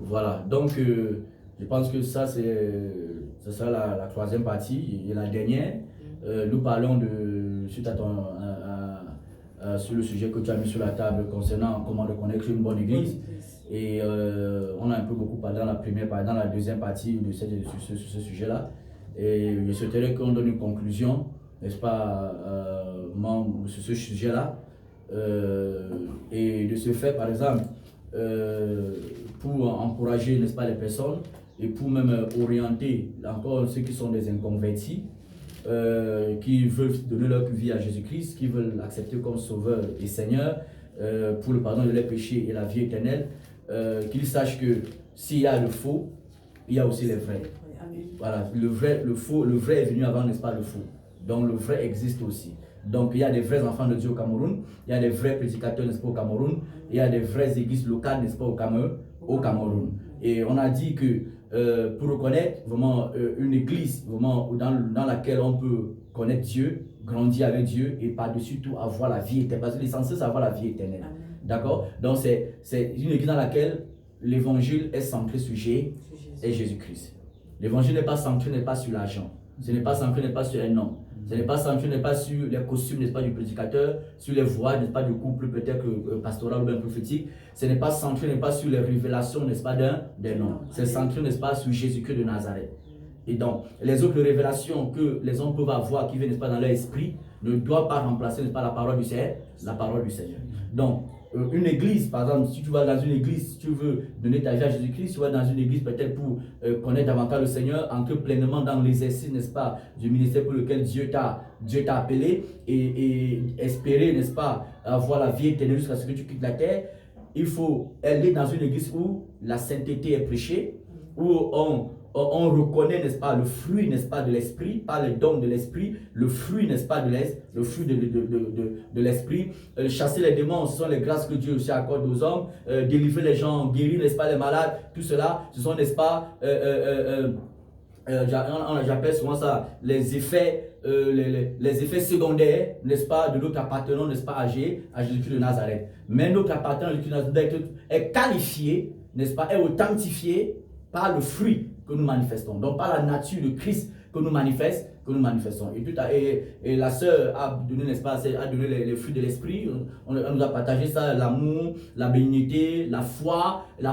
Voilà, donc je pense que ça, ce sera la troisième partie et la dernière. Nous parlons suite à sur le sujet que tu as mis sur la table concernant comment reconnaître une bonne église. Et on a un peu beaucoup parlé dans la première partie, dans la deuxième partie sur ce sujet-là. Et je souhaiterais qu'on donne une conclusion, n'est-ce pas, sur ce sujet-là. Et de ce fait, par exemple, pour encourager, n'est-ce pas, les personnes et pour même orienter encore ceux qui sont des inconvertis, qui veulent donner leur vie à Jésus-Christ, qui veulent l'accepter comme sauveur et Seigneur pour le pardon de leurs péchés et la vie éternelle, qu'ils sachent que s'il y a le faux, il y a aussi les vrais. Voilà, le vrai est venu avant, n'est-ce pas, le faux. Donc le vrai existe aussi. Donc il y a des vrais enfants de Dieu au Cameroun, il y a des vrais prédicateurs, n'est-ce pas, au Cameroun, il y a des vraies églises locales, n'est-ce pas, au Cameroun. Et on a dit que pour reconnaître vraiment une église vraiment, dans laquelle on peut connaître Dieu, grandir avec Dieu et par-dessus tout avoir la vie éternelle. Parce que l'essentiel, c'est avoir la vie éternelle. D'accord? Donc c'est une église dans laquelle l'évangile est centré sur Jésus-Christ. L'évangile n'est pas centré, n'est pas sur l'argent. Ce n'est pas centré, n'est pas sur un homme. Ce n'est pas centré, n'est pas sur les costumes, n'est-ce pas, du prédicateur, sur les voix, n'est-ce pas, du couple peut-être pastoral ou bien prophétique. Ce n'est pas centré, n'est pas sur les révélations, n'est-ce pas, d'un homme. C'est centré, n'est-ce pas, sur Jésus-Christ de Nazareth. Et donc, les autres révélations que les hommes peuvent avoir, qui viennent, n'est-ce pas, dans leur esprit, ne doivent pas remplacer, n'est-ce pas, la parole du Seigneur, Donc, une église, par exemple, si tu vas dans une église, si tu veux donner ta vie à Jésus-Christ, tu vas dans une église peut-être pour connaître davantage le Seigneur, entrer pleinement dans l'exercice, n'est-ce pas, du ministère pour lequel Dieu t'a appelé et espérer, n'est-ce pas, avoir la vie éternelle jusqu'à ce que tu quittes la terre. Il faut aller dans une église où la sainteté est prêchée, où on reconnaît, n'est-ce pas, le fruit, n'est-ce pas, de l'esprit, pas le don de l'esprit, le fruit, n'est-ce pas, le fruit de l'esprit. Chasser les démons, ce sont les grâces que Dieu aussi accorde aux hommes. Délivrer les gens, guérir, n'est-ce pas, les malades, tout cela, ce sont, n'est-ce pas, j'appelle souvent ça les effets secondaires, n'est-ce pas, de notre appartenance, n'est-ce pas, à Jésus-Christ de Nazareth. Mais notre appartenance à Jésus-Christ de Nazareth est qualifié, n'est-ce pas, est authentifié par le fruit que nous manifestons, donc par la nature de Christ que nous manifestons. Et la sœur a donné, n'est-ce pas, a donné les fruits de l'esprit. On nous a partagé ça, l'amour, la bénignité, la foi, la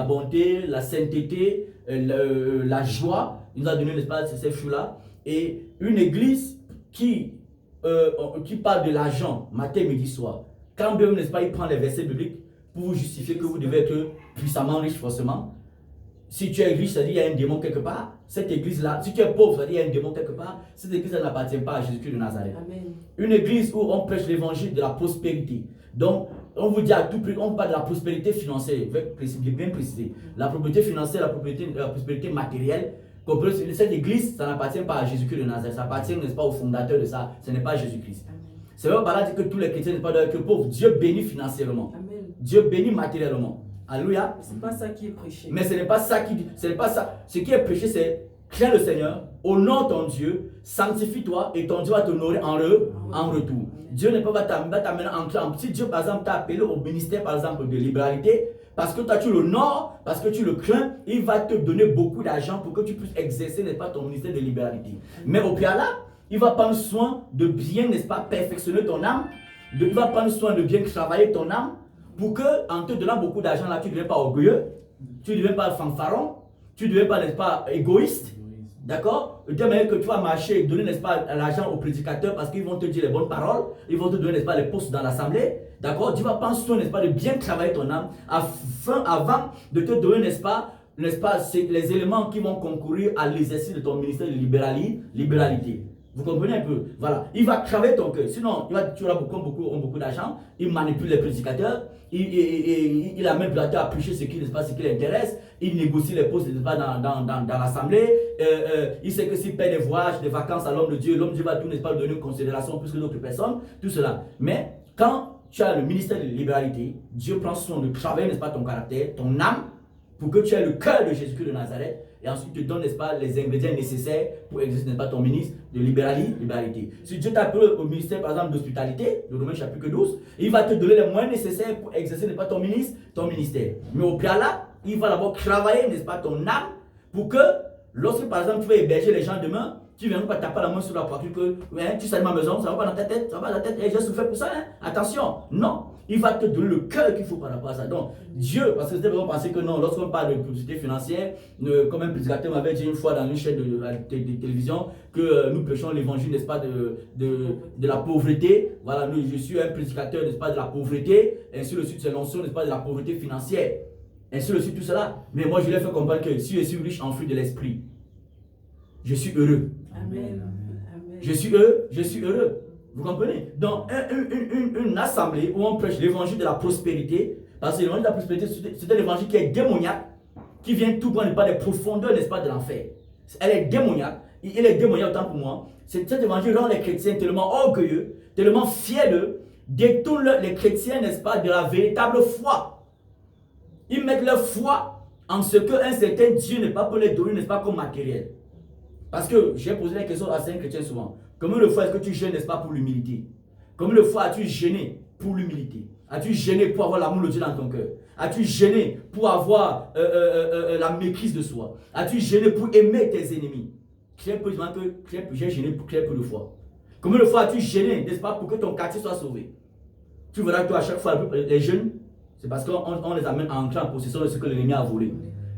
bonté, la sainteté, la joie. Il nous a donné, n'est-ce pas, ces fruits-là. Et une église qui parle de l'argent, matin, midi, soir, quand même, n'est-ce pas, il prend les versets bibliques pour vous justifier que vous devez être puissamment riche, forcément. Si tu es riche, c'est-à-dire qu'il y a un démon quelque part. Cette église-là, si tu es pauvre, c'est-à-dire qu'il y a un démon quelque part. Cette église-là n'appartient pas à Jésus-Christ de Nazareth. Amen. Une église où on prêche l'évangile de la prospérité. Donc, on vous dit à tout prix, on parle de la prospérité financière, bien précisé. La prospérité financière, la prospérité matérielle. Cette église, ça n'appartient pas à Jésus-Christ de Nazareth. Ça appartient, n'est-ce pas, au fondateur de ça. Ce n'est pas Jésus-Christ. C'est vrai par là que tous les chrétiens ne sont pas que pauvres. Dieu bénit financièrement. Amen. Dieu bénit matériellement. Alléluia. Ce n'est pas ça qui est prêché. Mais ce n'est pas ça qui dit. Ce n'est pas ça. Ce qui est prêché, c'est crains le Seigneur, honore ton Dieu, sanctifie-toi et ton Dieu va t'honorer en retour. Dieu ne peut pas t'amener en train. Si Dieu, par exemple, t'a appelé au ministère, par exemple, de libéralité, parce que toi tu l'honores, parce que tu le crains, il va te donner beaucoup d'argent pour que tu puisses exercer, n'est-ce pas, ton ministère de libéralité. Mais au préalable, il va prendre soin de bien, n'est-ce pas, perfectionner ton âme. Il va prendre soin de bien travailler ton âme. Pour que, en te donnant beaucoup d'argent, là, tu ne deviens pas orgueilleux, tu ne deviens pas fanfaron, tu ne deviens pas, n'est-ce pas, égoïste. D'accord? De manière que tu vas marcher et donner, n'est-ce pas, l'argent aux prédicateurs parce qu'ils vont te dire les bonnes paroles, ils vont te donner, n'est-ce pas, les postes dans l'assemblée. D'accord? Tu vas prendre soin, n'est-ce pas, de bien travailler ton âme avant de te donner, n'est-ce pas, les éléments qui vont concourir à l'exercice de ton ministère de libéralité. Vous comprenez un peu? Voilà. Il va travailler ton cœur. Sinon, tu auras beaucoup d'argent. Il manipule les prédicateurs. Il amène le prédicateur à prêcher ce qui l'intéresse. Il négocie les postes, n'est-ce pas, dans l'assemblée. Il sait que s'il paie des voyages, des vacances à l'homme de Dieu va tout, n'est-ce pas, lui donner une considération plus que d'autres personnes. Tout cela. Mais quand tu as le ministère de libéralité, Dieu prend soin de travailler, n'est-ce pas, ton caractère, ton âme, pour que tu aies le cœur de Jésus-Christ de Nazareth. Et ensuite, te donne, n'est-ce pas, les ingrédients nécessaires pour exercer, n'est-ce pas, ton ministre de libéralité. Si Dieu t'appelle au ministère, par exemple, d'hospitalité, de Romains chapitre 12, il va te donner les moyens nécessaires pour exercer, n'est-ce pas, ton ministère. Mais au préalable, il va d'abord travailler, n'est-ce pas, ton âme, pour que, lorsque par exemple tu vas héberger les gens demain, tu ne viens pas taper la main sur la poitrine que hein, tu sais ma maison, ça va pas dans ta tête, ça va dans ta tête, et j'ai souffert pour ça, hein. Attention, non, il va te donner le cœur qu'il faut par rapport à ça. Donc, Dieu, parce que c'était vraiment penser que non, lorsqu'on parle de publicité financière, comme un prédicateur m'avait dit une fois dans une chaîne de télévision, que nous prêchons l'évangile, n'est-ce pas, de la pauvreté. Voilà, je suis un prédicateur, n'est-ce pas, de la pauvreté, ainsi de suite, c'est l'onction, n'est-ce pas, de la pauvreté financière, ainsi de suite, tout cela. Mais moi, je lui ai fait comprendre que si je suis riche en fruits de l'esprit, je suis heureux. Amen. Je suis heureux. Vous comprenez? Donc, une assemblée où on prêche l'évangile de la prospérité, parce que l'évangile de la prospérité, c'est un évangile qui est démoniaque, qui vient tout prendre, pas des profondeurs, n'est-ce pas, de l'enfer. Elle est démoniaque. Il est démoniaque autant pour moi. Cet évangile rend les chrétiens tellement orgueilleux, tellement fiers, détourne les chrétiens, n'est-ce pas, de la véritable foi. Ils mettent leur foi en ce qu'un certain Dieu n'est pas pour les donner, n'est-ce pas, comme matériel. Parce que j'ai posé la question à certains chrétiens souvent. Combien de fois est-ce que tu gênes, n'est-ce pas, pour l'humilité? Combien de fois as-tu gêné pour l'humilité? As-tu gêné pour avoir l'amour de Dieu dans ton cœur? As-tu gêné pour avoir la maîtrise de soi? As-tu gêné pour aimer tes ennemis? J'ai gêné pour peu de fois. Combien de fois as-tu gêné, n'est-ce pas, pour que ton quartier soit sauvé? Tu verras que toi, à chaque fois, les jeunes, c'est parce qu'on les amène à entrer en possession de ce que l'ennemi a volé.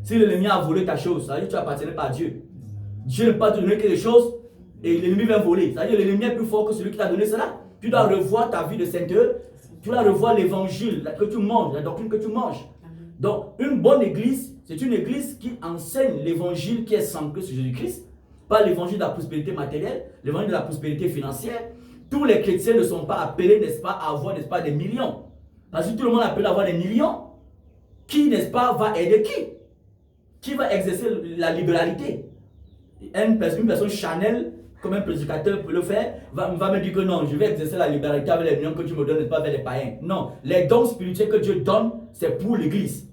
Si l'ennemi a volé ta chose, ça veut dire que tu n'appartenais pas à Dieu. Dieu ne peut pas te donner quelque chose et l'ennemi vient voler. C'est-à-dire que l'ennemi est plus fort que celui qui t'a donné cela. Tu dois revoir ta vie de sainteté. Tu dois revoir l'évangile que tu manges, la doctrine que tu manges. Donc, une bonne église, c'est une église qui enseigne l'évangile qui est centré sur Jésus-Christ, pas l'évangile de la prospérité matérielle, l'évangile de la prospérité financière. Tous les chrétiens ne sont pas appelés, n'est-ce pas, à avoir, n'est-ce pas, des millions. Parce que tout le monde est appelé à avoir des millions. Qui, n'est-ce pas, va aider qui? Qui va exercer la libéralité? Une personne Chanel, comme un prédicateur peut le faire, va me dire que non, je vais exercer la libéralité avec les millions que tu me donnes, pas vers les païens. Non, les dons spirituels que Dieu donne, c'est pour l'église.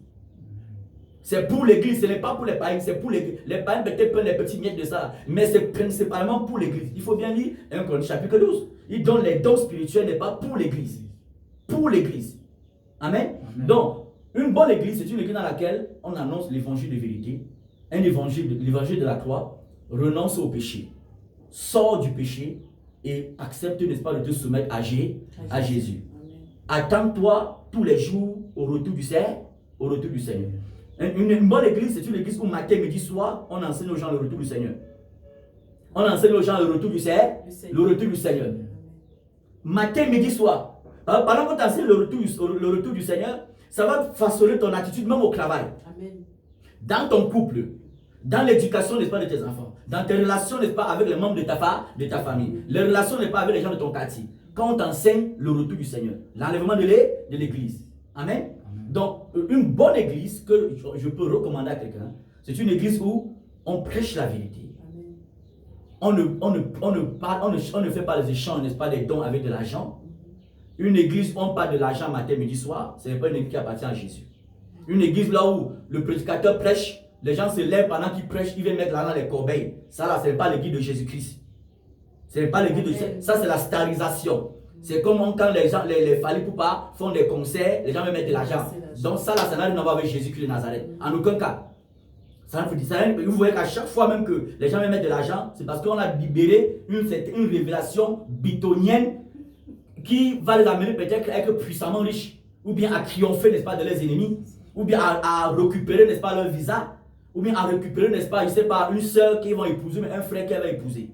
C'est pour l'église, ce n'est pas pour les païens, c'est pour l'église. Les païens peut-être prennent les petits miettes de ça, mais c'est principalement pour l'église. Il faut bien lire 1 Corinthiens chapitre 12. Il donne les dons spirituels, n'est pas pour l'église. Pour l'église. Amen. Donc, une bonne église, c'est une église dans laquelle on annonce l'évangile de vérité, l'évangile de la croix. Renonce au péché, sors du péché et accepte, n'est-ce pas, de te soumettre à Jésus. Attends-toi tous les jours au retour du Seigneur. Une bonne église, c'est une église où matin, midi, soir, on enseigne aux gens le retour du Seigneur. On enseigne aux gens le retour du Seigneur. Le retour du Seigneur. Matin, midi, soir. Pendant que tu enseignes le retour du Seigneur, ça va façonner ton attitude même au travail. Amen. Dans ton couple. Dans l'éducation, n'est-ce pas, de tes enfants. Dans tes relations, n'est-ce pas, avec les membres de ta famille. Les relations, n'est-ce pas, avec les gens de ton quartier. Quand on t'enseigne le retour du Seigneur. L'enlèvement de l'église. Amen. Donc, une bonne église que je peux recommander à quelqu'un, c'est une église où on prêche la vérité. On ne fait pas les échanges, n'est-ce pas, des dons avec de l'argent. Une église où on parle de l'argent matin, midi, soir, ce n'est pas une église qui appartient à Jésus. Une église là où le prédicateur prêche, les gens se lèvent pendant qu'ils prêchent, ils viennent mettre l'argent dans les corbeilles. Ça là, ce n'est pas l'église de Jésus-Christ. Ce n'est pas l'église de Jésus. Ça, c'est la starisation. C'est comme quand les gens, les Fali-Poupa font des concerts, les gens veulent mettre de l'argent. Donc ça là, ça n'a rien à voir avec Jésus-Christ de Nazareth. En aucun cas. Vous voyez qu'à chaque fois même que les gens veulent mettre de l'argent, c'est parce qu'on a libéré une révélation bitonienne qui va les amener peut-être à être puissamment riches, ou bien à triompher, n'est-ce pas, de leurs ennemis, ou bien à récupérer, n'est-ce pas, leur visa, ou bien à récupérer, n'est-ce pas, je ne sais pas, une soeur qu'ils vont épouser, mais un frère qu'elle va épouser.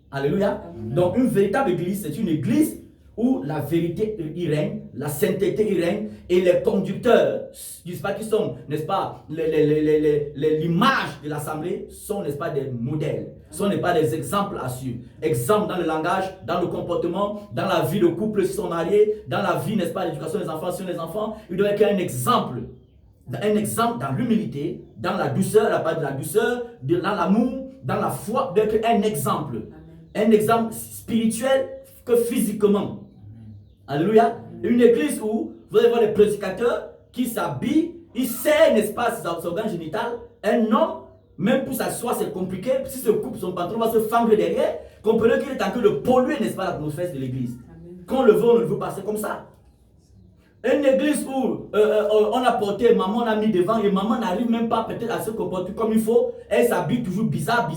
Alléluia. Amen. Donc une véritable église, c'est une église où la vérité y règne, la sainteté y règne, et les conducteurs, je ne sais pas qui sont, n'est-ce pas, l'image de l'assemblée sont, n'est-ce pas, des modèles, sont, n'est pas, des exemples à suivre. Exemples dans le langage, dans le comportement, dans la vie de couple s'ils sont mariés, dans la vie, n'est-ce pas, l'éducation des enfants sur les enfants. Il doit être un exemple dans l'humilité, dans la douceur, la part de la douceur, dans l'amour, dans la foi, d'être un exemple. Un exemple spirituel que physiquement. Alléluia. Une église où vous allez voir des prédicateurs qui s'habillent, ils serrent, n'est-ce pas, ses organes génitales. Un homme, même pour s'asseoir, c'est compliqué. Si se coupe son pantalon, va se fendre derrière. Comprenez qu'il est en train de polluer, n'est-ce pas, l'atmosphère de l'église. Qu'on le veut, on ne le veut pas, c'est comme ça. Une église où on a porté, maman a mis devant et maman n'arrive même pas peut-être à se comporter comme il faut. Elle s'habille toujours bizarre.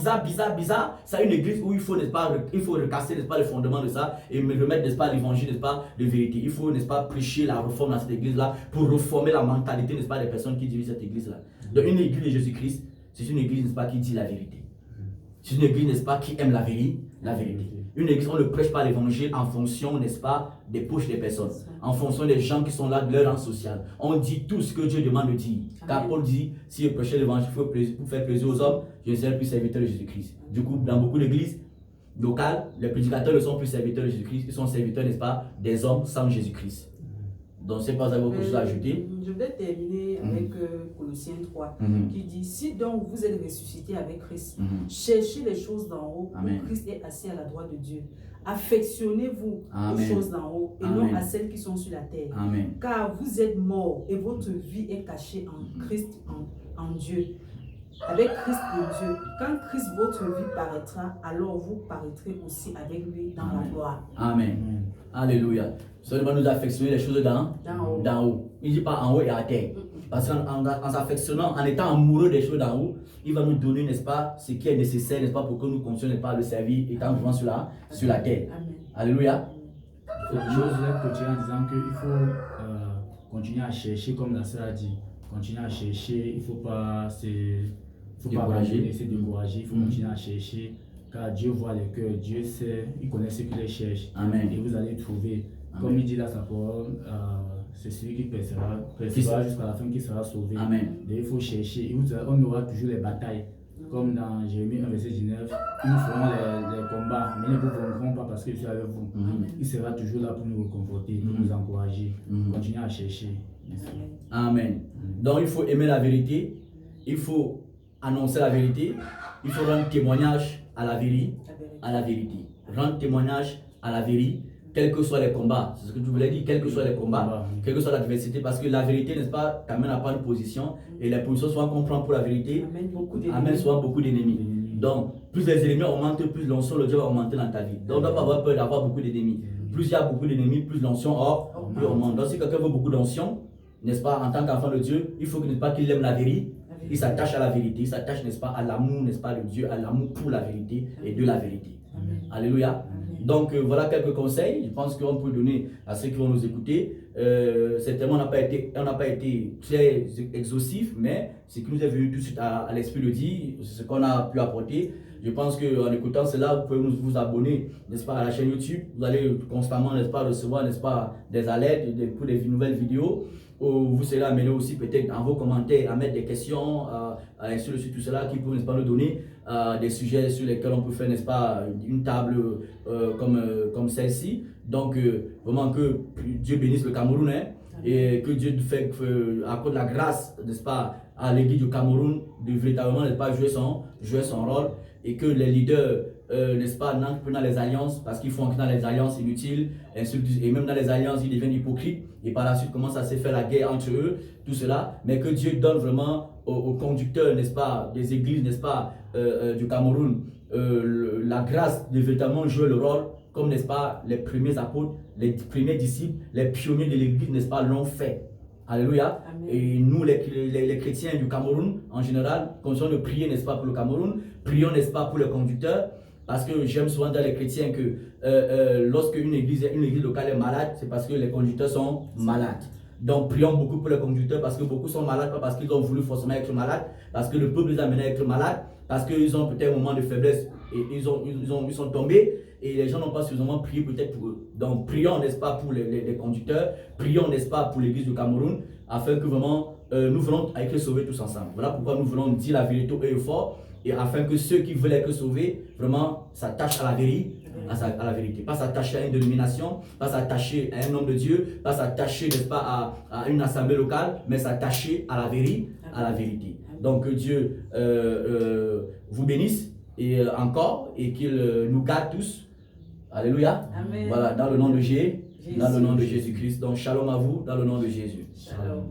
C'est une église où il faut, n'est-ce pas, il faut recasser, n'est-ce pas, le fondement de ça et me remettre, n'est-ce pas, l'évangile, n'est-ce pas, de vérité. Il faut, n'est-ce pas, prêcher la réforme dans cette église-là pour reformer la mentalité, n'est-ce pas, des personnes qui dirigent cette église-là. Donc une église de Jésus-Christ, c'est une église, n'est-ce pas, qui dit la vérité. C'est une église, n'est-ce pas, qui aime la vérité. Une église, on ne prêche pas l'évangile en fonction, n'est-ce pas, des poches des personnes, en fonction des gens qui sont là, de leur rang social. On dit tout ce que Dieu demande de dire. Car Paul dit, si je prêchais l'évangile pour faire plaisir aux hommes, je ne serai plus serviteur de Jésus-Christ. Du coup, dans beaucoup d'églises locales, les prédicateurs ne sont plus serviteurs de Jésus-Christ, ils sont serviteurs, n'est-ce pas, des hommes sans Jésus-Christ. Donc, c'est pas ça que vous avez ajouté. Je vais terminer avec Colossiens 3, qui dit, si donc vous êtes ressuscité avec Christ, cherchez les choses d'en haut, où Christ est assis à la droite de Dieu. Affectionnez-vous aux choses d'en haut et non à celles qui sont sur la terre. Car vous êtes morts et votre vie est cachée en Christ, en Dieu. Avec Christ en Dieu. Quand Christ, votre vie paraîtra, alors vous paraîtrez aussi avec lui dans la gloire. Amen. Alléluia. Seulement nous affectionner les choses d'en haut. Il ne dit pas en haut et à terre. Parce qu'en s'affectionnant, en étant amoureux des choses d'en haut, il va nous donner, n'est-ce pas, ce qui est nécessaire, n'est-ce pas, pour que nous continuions, n'est-ce pas, à le servir étant vivant sur la terre. Amen. Alléluia. Autre chose, je vais continuer en disant qu'il faut continuer à chercher, comme la sœur a dit. Continuer à chercher, il ne faut pas se décourager, il faut continuer à chercher. Car Dieu voit les cœurs, Dieu sait, il connaît ce qu'il les cherche. Amen. Et vous allez trouver. Amen. Comme il dit dans sa parole, c'est celui qui persévérera jusqu'à la fin qui sera sauvé. Amen. Et il faut chercher. On aura toujours les batailles. Comme dans Jérémie 1, verset 19, ils nous feront les combats, mais ils ne vous vaincront pas parce que je suis avec vous. Il sera toujours là pour nous réconforter, pour nous encourager. Continuez à chercher. Merci. Amen. Donc il faut aimer la vérité, il faut annoncer la vérité, il faut rendre témoignage à la vérité. Rendre témoignage à la vérité, quels que soient les combats. C'est ce que tu voulais dire, quels que soient les combats, quelle que soit l'adversité, parce que la vérité, n'est-ce pas, t'amène à prendre une position, et les positions souvent qu'on prend pour la vérité amènent souvent beaucoup d'ennemis. Donc, plus les ennemis augmentent, plus l'onction, le Dieu va augmenter dans ta vie. Donc, on ne doit pas avoir peur d'avoir beaucoup d'ennemis. Plus il y a beaucoup d'ennemis, plus l'onction augmente. Donc, si quelqu'un veut beaucoup d'onction, n'est-ce pas, en tant qu'enfant de Dieu, il faut que, n'est-ce pas, qu'il aime la vérité. Il s'attache à la vérité, il s'attache, n'est-ce pas, à l'amour, n'est-ce pas, de Dieu, à l'amour pour la vérité et de la vérité. Amen. Alléluia. Amen. Donc voilà quelques conseils, je pense qu'on peut donner à ceux qui vont nous écouter. Certainement, on n'a pas été très exhaustif, mais ce qui nous est venu tout de suite à l'esprit de dire, c'est ce qu'on a pu apporter. Je pense qu'en écoutant cela, vous pouvez vous abonner, n'est-ce pas, à la chaîne YouTube. Vous allez constamment, n'est-ce pas, recevoir, n'est-ce pas, des alertes pour des nouvelles vidéos. Vous serez amené aussi peut-être dans vos commentaires à mettre des questions, ainsi de suite, tout cela qui peut, n'est-ce pas, nous donner des sujets sur lesquels on peut faire, n'est-ce pas, une table comme celle-ci. Donc, vraiment que Dieu bénisse le Cameroun, hein, et que Dieu fait, à cause de la grâce, n'est-ce pas, à l'église du Cameroun, de véritablement, n'est-ce pas, jouer son rôle, et que les leaders, n'est-ce pas, n'entrent plus dans les alliances, parce qu'ils font entrer dans les alliances inutiles, et même dans les alliances, ils deviennent hypocrites, et par la suite commencent à se faire la guerre entre eux, tout cela, mais que Dieu donne vraiment aux conducteurs, n'est-ce pas, des églises, n'est-ce pas, du Cameroun, la grâce de véritablement jouer le rôle, comme, n'est-ce pas, les premiers apôtres, les premiers disciples, les pionniers de l'église, n'est-ce pas, l'ont fait. Alléluia. Amen. Et nous, les chrétiens du Cameroun, en général, continuons de prier, n'est-ce pas, pour le Cameroun, prions, n'est-ce pas, pour les conducteurs, parce que j'aime souvent dire les chrétiens que lorsque une église locale est malade, c'est parce que les conducteurs sont malades. Donc prions beaucoup pour les conducteurs, parce que beaucoup sont malades, pas parce qu'ils ont voulu forcément être malades, parce que le peuple les a amenés à être malades, parce qu'ils ont peut-être un moment de faiblesse et ils sont tombés. Et les gens n'ont pas suffisamment prié peut-être pour eux. Donc prions, n'est-ce pas, pour les conducteurs, prions, n'est-ce pas, pour l'église du Cameroun, afin que vraiment nous voulons être sauvés tous ensemble. Voilà pourquoi nous voulons dire la vérité haut et fort, et afin que ceux qui veulent être sauvés, vraiment s'attachent à la vérité. À la vérité, pas s'attacher à une dénomination, pas s'attacher à un homme de Dieu, pas s'attacher, n'est-ce pas, à une assemblée locale, mais s'attacher à la vérité. Donc que Dieu vous bénisse et encore, et qu'il nous garde tous. Alléluia. Amen. Voilà, dans le nom de Jésus, dans le nom de Jésus-Christ. Donc shalom à vous, dans le nom de Jésus. Shalom.